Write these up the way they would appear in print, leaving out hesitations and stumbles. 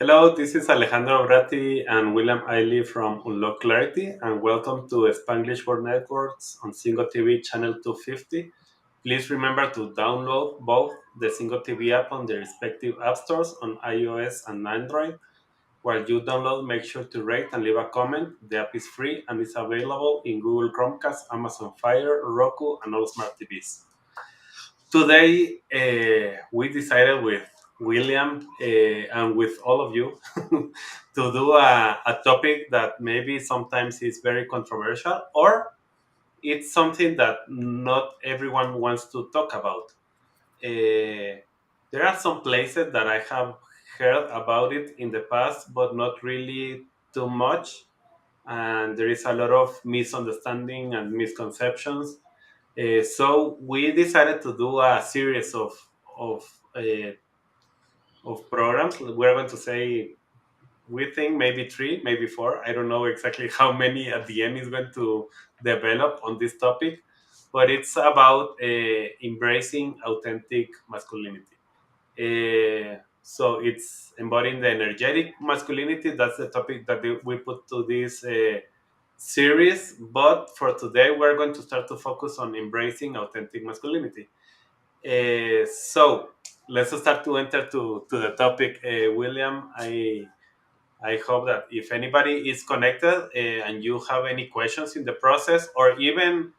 Hello, this is Alejandro Bratti and William Ailey from Unlock Clarity, and welcome to Spanglish World Networks on Singo TV channel 250. Please remember to download both the Singo TV app on the respective app stores on iOS and Android. While you download, make sure to rate and leave a comment. The app is free and is available in Google Chromecast, Amazon Fire, Roku, and all smart TVs. Today, we decided with William and with all of you to do a topic that maybe sometimes is very controversial or it's something that not everyone wants to talk about. There are some places that I have heard about it in the past, but not really too much. And there is a lot of misunderstanding and misconceptions, so we decided to do a series of uh, of programs. We're going to say we think maybe three, maybe four. I don't know exactly how many at the end is going to develop on this topic, but it's about embracing authentic masculinity. So it's embodying the energetic masculinity. That's the topic that we put to this series. But for today, we're going to start to focus on embracing authentic masculinity. So let's start to enter to the topic. William, I hope that if anybody is connected and you have any questions in the process, or even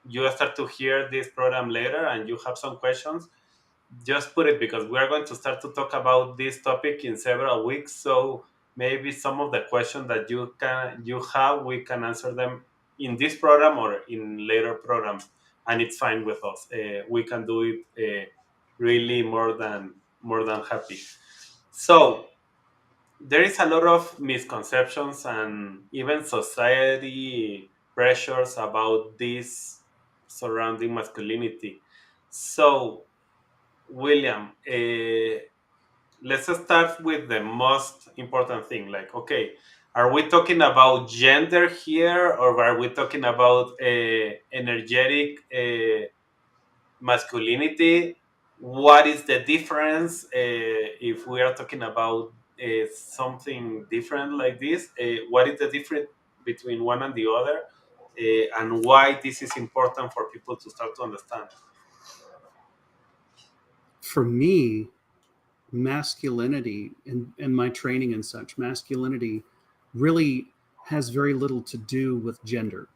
you start to hear this program later and you have some questions, just put it, because we are going to start to talk about this topic in several weeks. So maybe some of the questions that you have, we can answer them in this program or in later programs, and it's fine with us. We can do it really more than happy. So there is a lot of misconceptions and even society pressures about this surrounding masculinity. So William, let's start with the most important thing. Like, okay, are we talking about gender here, or are we talking about energetic masculinity? What is the difference if we are talking about something different like this? What is the difference between one and the other, and why this is important for people to start to understand? For me, masculinity and my training and such, masculinity really has very little to do with gender.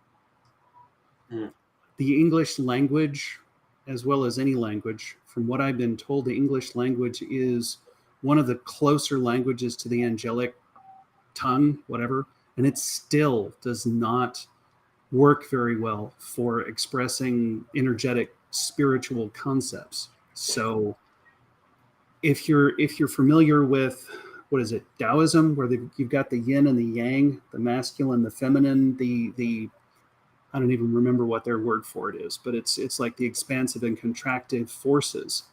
Mm, The English language, as well as any language, from what I've been told, the English language is one of the closer languages to the angelic tongue, whatever, and it still does not work very well for expressing energetic spiritual concepts. So if you're familiar with what is it, Taoism, where you've got the yin and the yang, the masculine, the feminine, the I don't even remember what their word for it is, but it's like the expansive and contractive forces.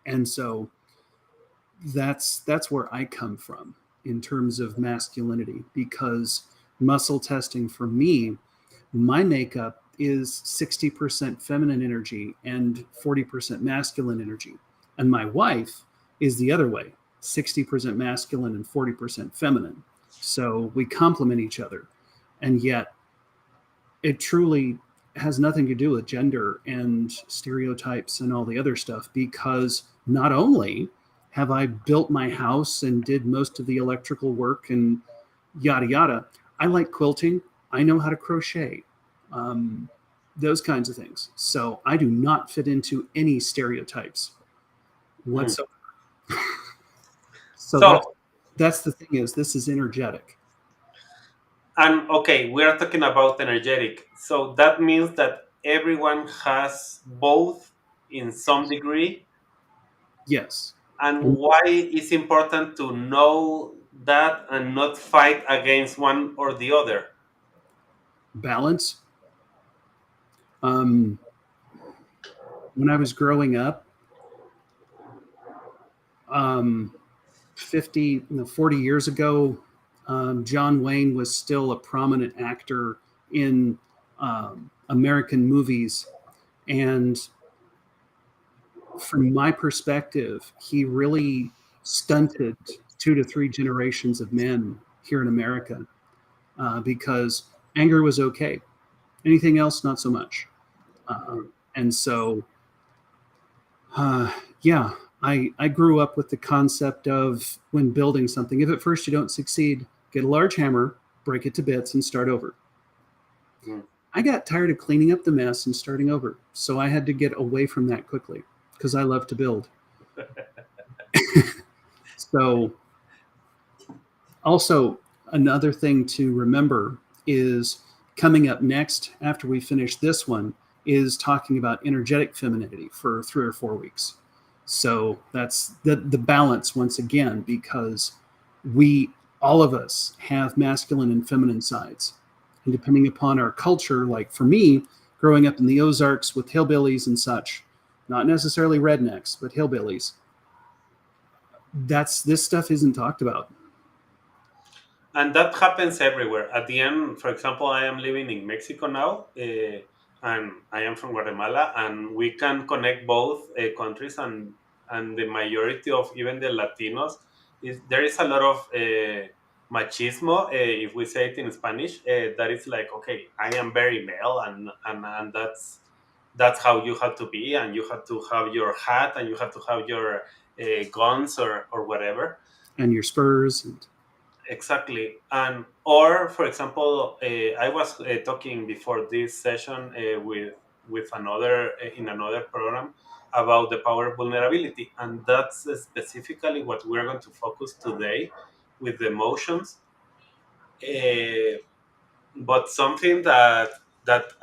And so that's where I come from in terms of masculinity, because muscle testing for me, my makeup is 60% feminine energy and 40% masculine energy. And my wife is the other way, 60% masculine and 40% feminine. So we complement each other. And yet it truly has nothing to do with gender and stereotypes and all the other stuff, because not only have I built my house and did most of the electrical work and yada yada, I like quilting. I know how to crochet, um, those kinds of things. So I do not fit into any stereotypes mm. whatsoever. So that's So, that's the thing, is this is energetic. and okay, we are talking about energetic. So that means that everyone has both in some degree. Yes. And And why it's important to know that and not fight against one or the other. balance. Um, when I was growing up, um, 50, 40 years ago, John Wayne was still a prominent actor in American movies. And from my perspective, he really stunted 2 to 3 generations of men here in America because anger was okay. Anything else, not so much. Mhm. And so, uh, yeah, I grew up with the concept of when building something, if at first you don't succeed, get a large hammer, break it to bits, and start over. Mm. I got tired of cleaning up the mess and starting over. So I had to get away from that quickly because I love to build. So, also, another thing to remember is coming up next after we finish this one is talking about energetic femininity for 3 or 4 weeks. So that's the balance once again, because we all of us have masculine and feminine sides. And depending upon our culture, like for me, growing up in the Ozarks with hillbillies and such, not necessarily rednecks, but hillbillies, that's this stuff isn't talked about. And that happens everywhere. At the end, for example, I am living in Mexico now, and I am from Guatemala, and we can connect both countries, and the majority of even the Latinos is there is a lot of machismo, if we say it in Spanish, that is like, okay, I am very male, and that's how you have to be, and you have to have your hat, and you have to have your guns or whatever. And your spurs and Exactly. And or for example, I was talking before this session with another in another program about the power of vulnerability, and that's specifically what we're going to focus today with the emotions. Uh, but something that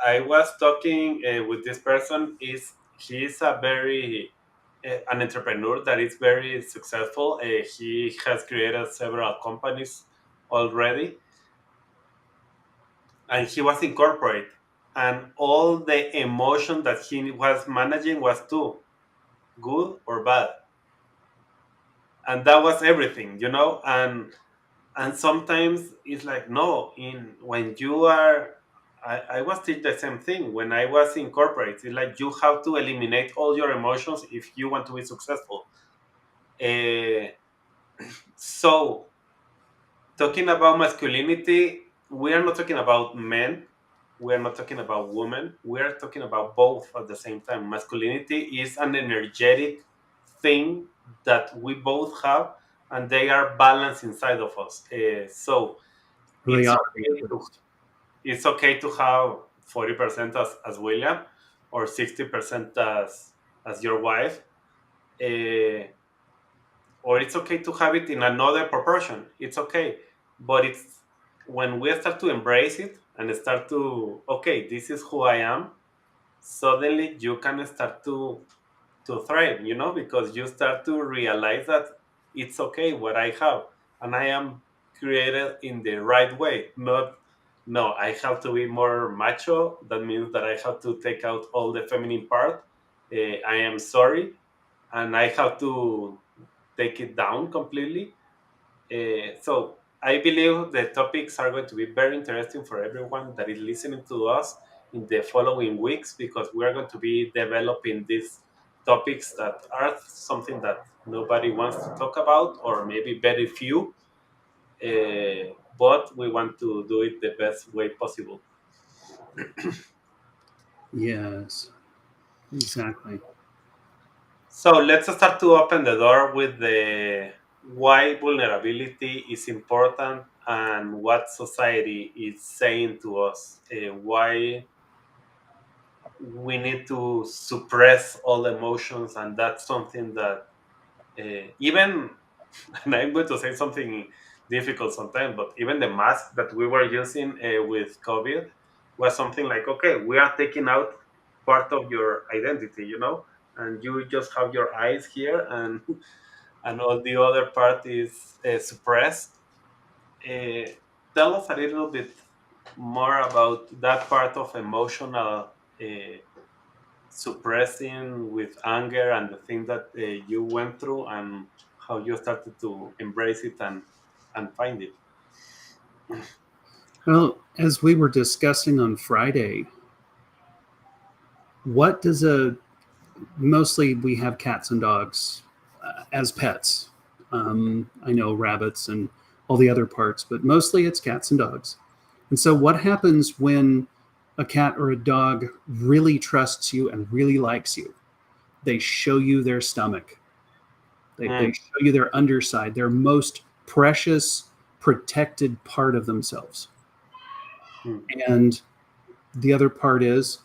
I was talking with this person is he's a very an entrepreneur that is very successful. He has created several companies already, and he was in corporate, and all the emotion that he was managing was too good or bad, and that was everything, and sometimes it's like no, in when you are I was teach the same thing when I was in corporate. It's like you have to eliminate all your emotions if you want to be successful. uh, so talking about masculinity, we are not talking about men, we are not talking about women, we are talking about both at the same time. Masculinity is an energetic thing that we both have, and they are balanced inside of us. So they it's ought to be okay at to least. have 40% as William, or 60% as your wife, uh, or it's okay to have it in another proportion. It's okay, but it's when we start to embrace it and start to, okay, this is who I am. Suddenly, you can start to thrive, because you start to realize that it's okay what I have, and I am created in the right way. Not, no, I have to be more macho. That means that I have to take out all the feminine part. I am sorry, and I have to take it down completely. So I believe the topics are going to be very interesting for everyone that is listening to us in the following weeks, because we are going to be developing these topics that are something that nobody wants to talk about, or maybe very few, but we want to do it the best way possible. Yes, exactly. So let's start to open the door with the why vulnerability is important and what society is saying to us. Why we need to suppress all emotions, and that's something that even and I'm going to say something difficult sometimes, but even the mask that we were using with COVID was something like, okay, we are taking out part of your identity, and you just have your eyes here, and all the other part is suppressed. Uh, Tell us a little bit more about that part of emotional suppressing with anger, and the thing that you went through, and how you started to embrace it and find it. Well, as we were discussing on Friday, what does a mostly we have cats and dogs as pets. I know rabbits and all the other parts, but mostly it's cats and dogs. And so, what happens when a cat or a dog really trusts you and really likes you? They show you their stomach, they Mm, show you their underside, their most precious, protected part of themselves. mm, And the other part is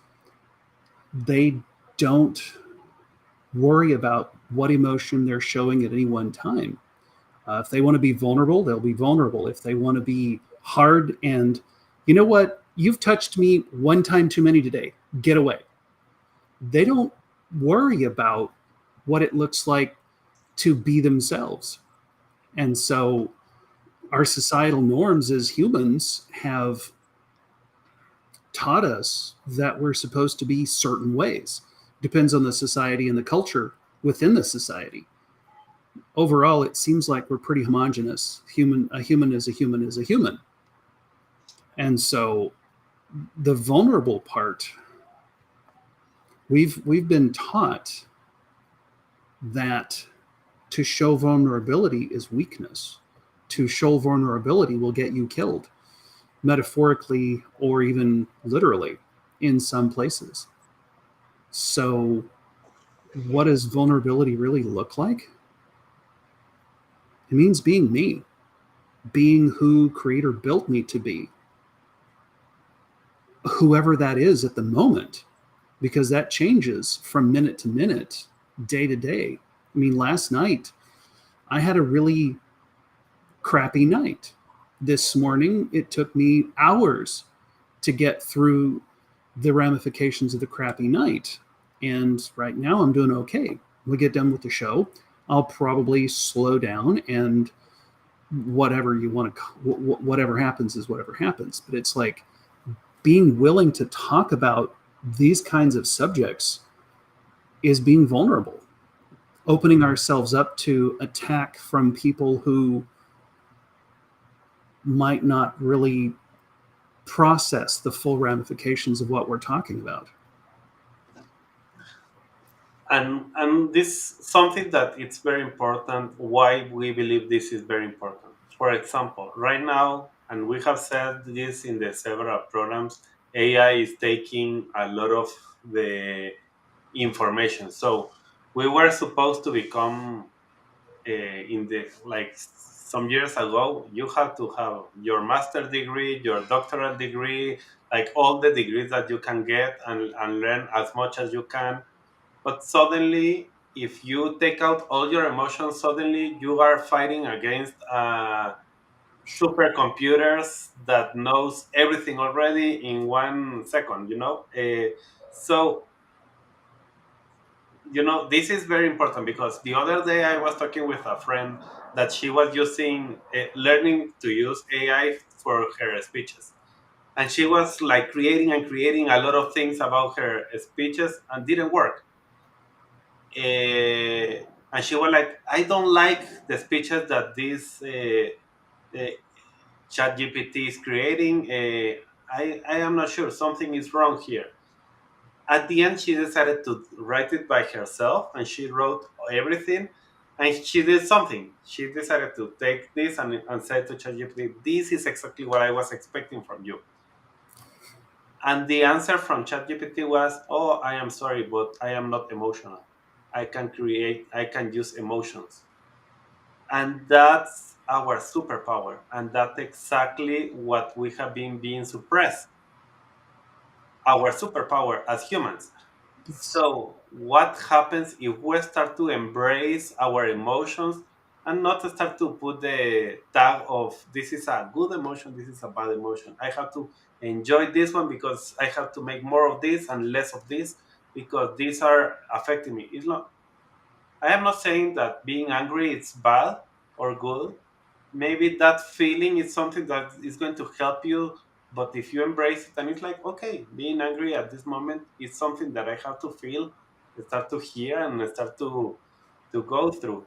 they don't worry about what emotion they're showing at any one time. If they want to be vulnerable, they'll be vulnerable. If they want to be hard and, you know what, you've touched me one time too many today, get away. They don't worry about what it looks like to be themselves. And so our societal norms as humans have taught us that we're supposed to be certain ways. Depends on the society and the culture within the society. Overall, it seems like we're pretty homogenous. A human is a human is a human. And so the vulnerable part, we've been taught that to show vulnerability is weakness. To show vulnerability will get you killed, metaphorically or even literally in some places. So, what does vulnerability really look like? It means being me, being who Creator built me to be, whoever that is at the moment, because that changes from minute to minute, day to day. I mean, last night I had a really crappy night. This morning it took me hours to get through the ramifications of the crappy night. And right now I'm doing okay. We get done with the show, I'll probably slow down and whatever you want to, whatever happens is whatever happens. But it's like being willing to talk about these kinds of subjects is being vulnerable, opening ourselves up to attack from people who might not really process the full ramifications of what we're talking about. and this something that it's very important why we believe this is very important. For example, right now, and we have said this in the several programs, AI is taking a lot of the information. So we were supposed to become in the like some years ago, you have to have your master degree, your doctoral degree, like all the degrees that you can get, and learn as much as you can. But suddenly, if you take out all your emotions, suddenly you are fighting against supercomputers that knows everything already in 1 second. So this is very important because the other day I was talking with a friend that she was using learning to use AI for her speeches, and she was like creating and creating a lot of things about her speeches and didn't work. And she was like, I don't like the speeches that this uh, chat gpt is creating. I am not sure, something is wrong here. At the end, she decided to write it by herself, and she wrote everything. And she did something. She decided to take this and say to ChatGPT, "This is exactly what I was expecting from you." And the answer from ChatGPT was, "Oh, I am sorry, but I am not emotional. I can use emotions." And that's our superpower. And that's exactly what we have been being suppressed, our superpower as humans. Yes. So, what happens if we start to embrace our emotions and not start to put the tag of this is a good emotion, this is a bad emotion? I have to enjoy this one because I have to make more of this and less of this because these are affecting me. It's not, I am not saying that being angry is bad or good. Maybe that feeling is something that is going to help you, but if you embrace it and it's like, okay, being angry at this moment is something that I have to feel, start to hear, and start to go through.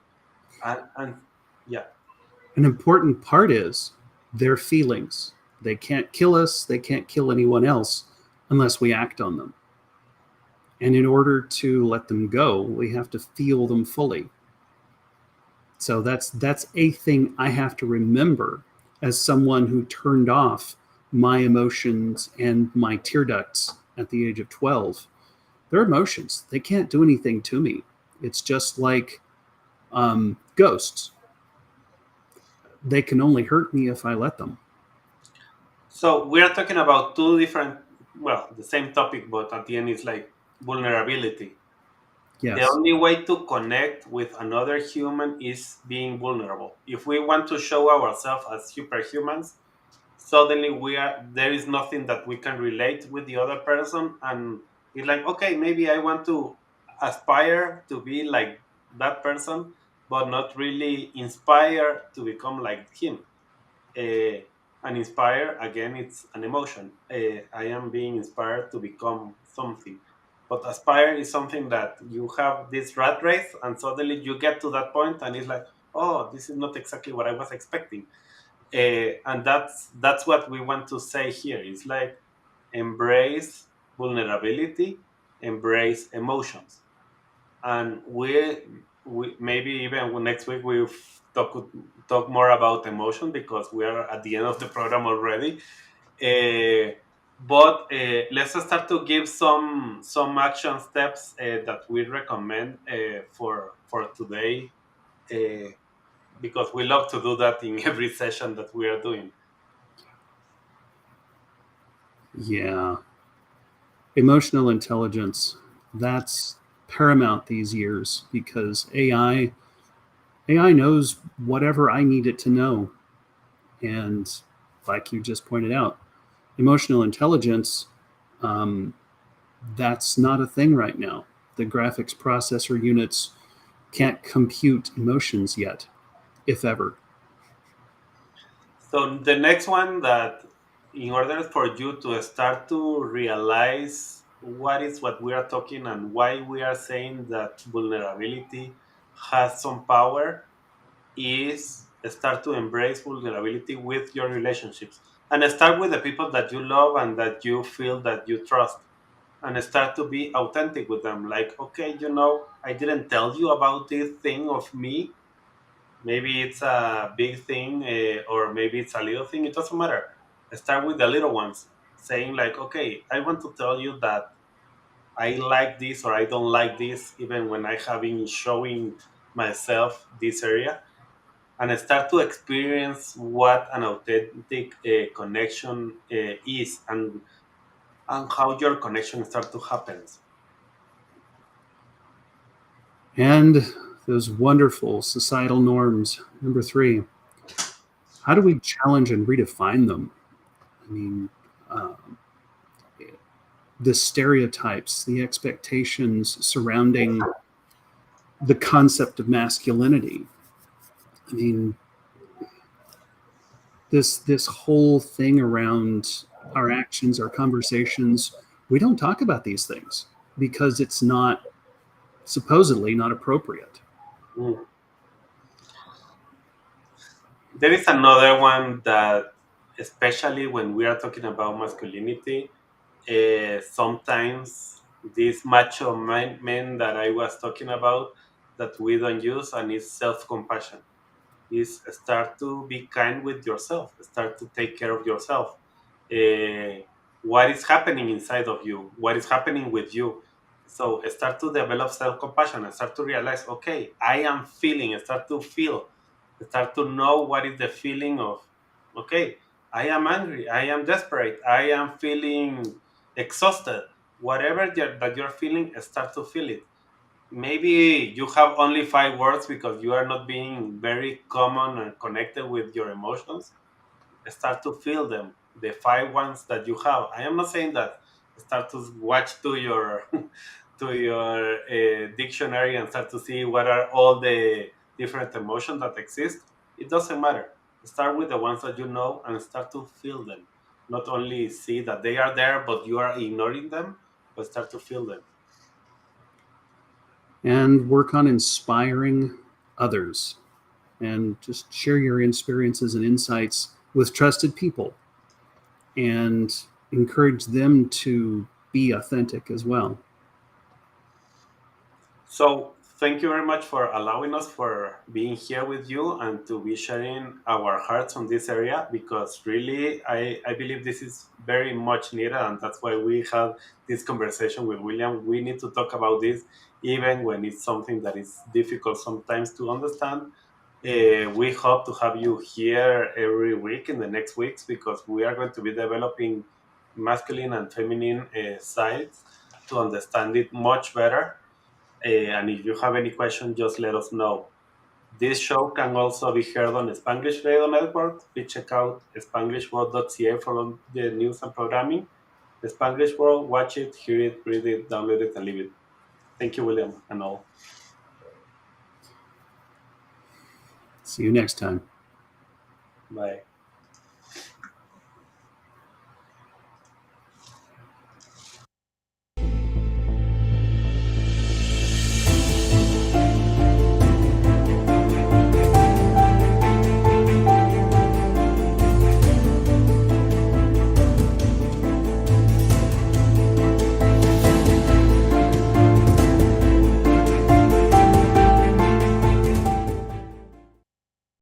And yeah. An important part is their feelings. They can't kill us, they can't kill anyone else unless we act on them. And in order to let them go, we have to feel them fully. So that's a thing I have to remember as someone who turned off my emotions and my tear ducts at the age of 12. They're emotions. They can't do anything to me. It's just like ghosts. They can only hurt me if I let them. So we are talking about two different, well, the same topic, but at the end it's like vulnerability. The Yes. only way to connect with another human is being vulnerable. If we want to show ourselves as superhumans, suddenly we are there is nothing that we can relate with the other person, and it's like, okay, maybe I want to aspire to be like that person, but not really inspire to become like him. uh, and inspire, again, it's an emotion. I am being inspired to become something, but aspire is something that you have this rat race and suddenly you get to that point and it's like, oh, this is not exactly what I was expecting. And that's what we want to say here. It's like, embrace vulnerability, embrace emotions. And we maybe even next week we'll talk more about emotion, because we are at the end of the program already. uh, but let's start to give some action steps that we recommend for today, uh, because we love to do that in every session that we are doing. Yeah. Emotional intelligence. That's paramount these years because AI knows whatever I need it to know. And like you just pointed out, emotional intelligence, um, that's not a thing right now. The graphics processor units can't compute emotions yet, if ever. So the next one, that in order for you to start to realize what is what we are talking and why we are saying that vulnerability has some power, is start to embrace vulnerability with your relationships, and start with the people that you love and that you feel that you trust, and start to be authentic with them. Like, okay, I didn't tell you about this thing of me. Maybe it's a big thing, or maybe it's a little thing. It doesn't matter. Start with the little ones, saying like, okay, I want to tell you that I like this or I don't like this, even when I have been showing myself this area, and start to experience what an authentic connection is, and how your connection start to happen. And those wonderful societal norms. Number three, how do we challenge and redefine them? I mean, uh, the stereotypes, the expectations surrounding the concept of masculinity. I mean, this whole thing around our actions, our conversations, we don't talk about these things because it's not supposedly not appropriate. Mm. There is another one that, especially when we are talking about masculinity, sometimes these macho men that I was talking about, that we don't use, and it's self compassion. Is start to be kind with yourself, start to take care of yourself. uh, what is happening inside of you, what is happening with you. So start to develop self-compassion and start to realize, okay, I am feeling, start to feel, start to know what is the feeling of, okay, I am angry, I am desperate, I am feeling exhausted. Whatever that you're feeling, start to feel it. Maybe you have only 5 words because you are not being very common and connected with your emotions. Start to feel them, the 5 ones that you have. I am not saying that start to watch to your to your dictionary and start to see what are all the different emotions that exist. It doesn't matter. Start with the ones that you know and start to feel them. Not only see that they are there but you are ignoring them, but start to feel them. And work on inspiring others and just share your experiences and insights with trusted people and encourage them to be authentic as well. So thank you very much for allowing us for being here with you and to be sharing our hearts on this area, because really I believe this is very much needed, and that's why we had this conversation with William. We need to talk about this even when it's something that is difficult sometimes to understand. We hope to have you here every week in the next weeks, because we are going to be developing masculine and feminine sides to understand it much better. And if you have any questions, just let us know. This show can also be heard on Spanglish Radio Network. Please check out spanglishworld.ca for all the news and programming. The Spanglish World, watch it, hear it, read it, download it, and leave it. Thank you, William, and all. See you next time. Bye.